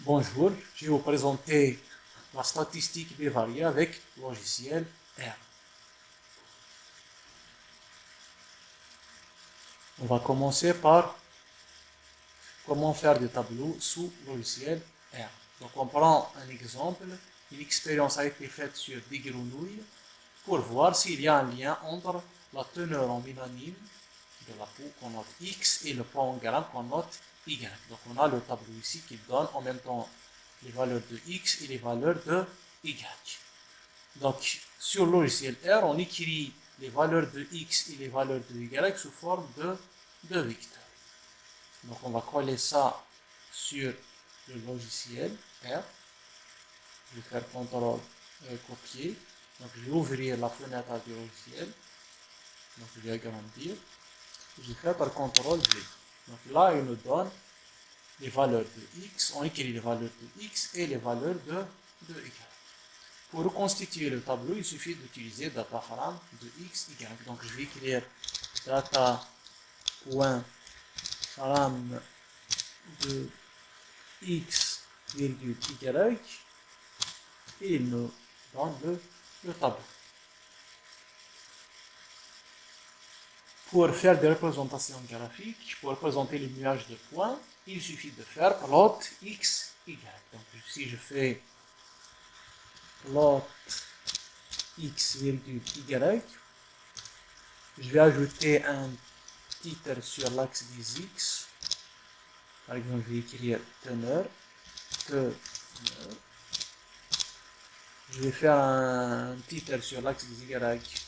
Bonjour, je vais vous présenter la statistique bivariée avec le logiciel R. On va commencer par comment faire des tableaux sous logiciel R. Donc on prend un exemple, une expérience a été faite sur des grenouilles pour voir s'il y a un lien entre la teneur en mélanine de la peau qu'on note X et le poids en grammes qu'on note Y. Donc on a le tableau ici qui donne en même temps les valeurs de X et les valeurs de Y. Donc sur le logiciel R, on écrit les valeurs de X et les valeurs de Y sous forme de vecteurs. Donc on va coller ça sur le logiciel R. Je vais faire CTRL copier. Donc je vais ouvrir la fenêtre du logiciel. Donc je vais agrandir. Je vais faire par CTRL V. Donc là, il nous donne les valeurs de X. On écrit les valeurs de X et les valeurs de Y. Pour reconstituer le tableau, il suffit d'utiliser data_frame de X, Y. Donc je vais écrire data.frame de X, virgule Y et il nous donne le tableau. Pour faire des représentations graphiques, pour représenter les nuages de points, il suffit de faire plot X, Y. Donc si je fais plot X, virgule Y, je vais ajouter un titre sur l'axe des X. Par exemple, je vais écrire teneur. Je vais faire un titre sur l'axe des Y.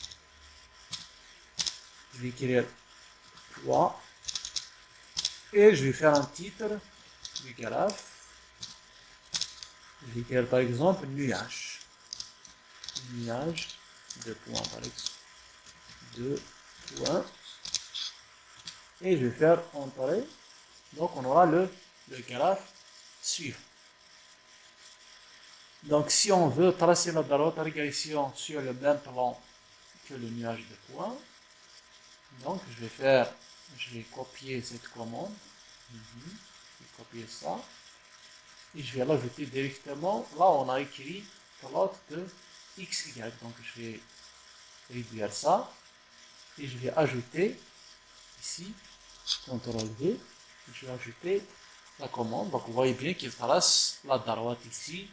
Je vais écrire poids. Et je vais faire un titre du graphe. Je vais écrire par exemple nuage. Nuage de points par exemple. 2 points. Et je vais faire entrer. Donc on aura le graphe suivant. Donc si on veut tracer la droite régression sur le même plan que le nuage de points, donc je vais copier cette commande, je vais copier ça, et je vais l'ajouter directement là où on a écrit plot de XY. Donc je vais réduire ça, et je vais ajouter ici, CTRL V, je vais ajouter la commande. Donc vous voyez bien qu'il trace la droite ici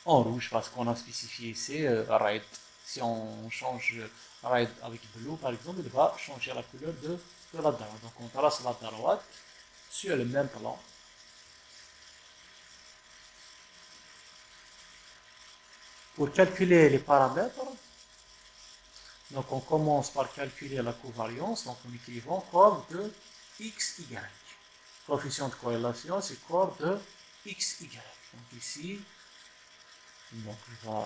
en rouge parce qu'on a spécifié ici red. Si on change red avec blue par exemple, il va changer la couleur de la droite. Donc on trace la droite sur le même plan. Pour calculer les paramètres, donc on commence par calculer la covariance, donc en écrivant corps de x, y. Coefficient de corrélation, c'est corps de x, y. Donc ici, donc je vais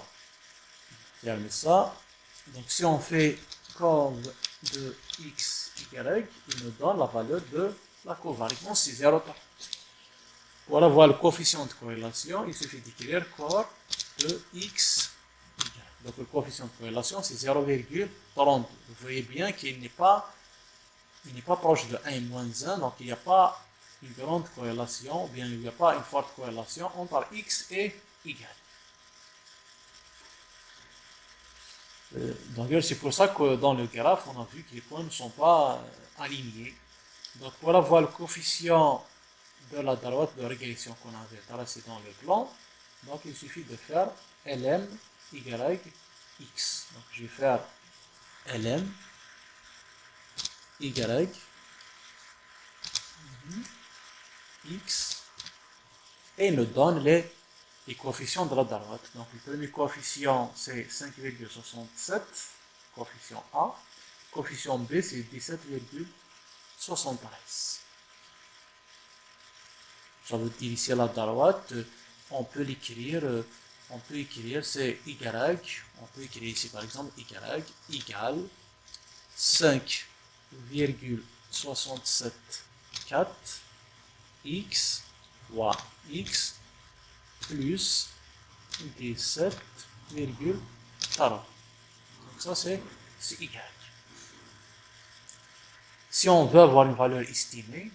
fermer ça. Donc si on fait courbe de x, y, il nous donne la valeur de la covariance, c'est 0,30. Pour avoir le coefficient de corrélation, il suffit d'écrire courbe de x, y. Donc le coefficient de corrélation, c'est 0,30. Vous voyez bien qu'il n'est pas proche de 1 moins 1, donc il n'y a pas une grande corrélation, ou bien il n'y a pas une forte corrélation entre x et y. D'ailleurs, c'est pour ça que dans le graphe, on a vu que les points ne sont pas alignés. Donc, pour avoir le coefficient de la droite de régression qu'on avait tracé dans le plan, donc il suffit de faire lm y x. Donc, je vais faire lm y x et il nous donne les coefficients de la droite. Donc, le premier coefficient, c'est 5,67, coefficient A. Coefficient B, c'est 17,73. Ça veut dire ici à la droite, on peut l'écrire, c'est Y, on peut écrire ici par exemple Y égale 5,674 X fois X plus 17,40. Donc ça c'est Y. Si on veut avoir une valeur estimée,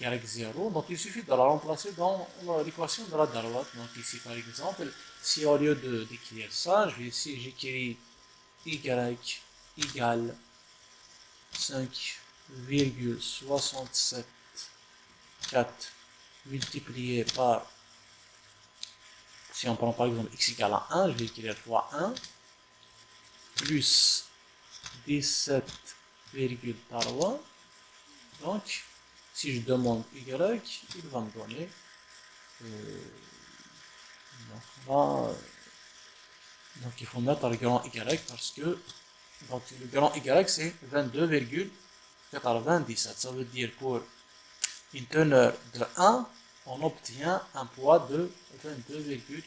y0, donc il suffit de la remplacer dans l'équation de la droite. Donc ici par exemple, si au lieu d'écrire ça, j'écris y égale 5,674 multiplié par, si on prend par exemple x égale à 1, je vais écrire fois 1, plus 17,3. Donc, si je demande y, il va me donner donc il faut mettre le grand y parce que donc le grand y c'est 22,97. Ça veut dire pour une teneur de 1, on obtient un poids de 22,97.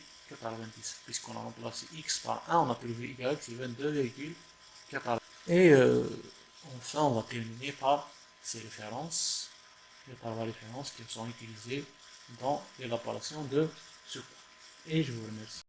Puisqu'on a remplacé x par 1, on a trouvé y c'est 22,97. Et enfin, on va terminer par ces références, par les références qui sont utilisées dans l'élaboration de ce cours. Et je vous remercie.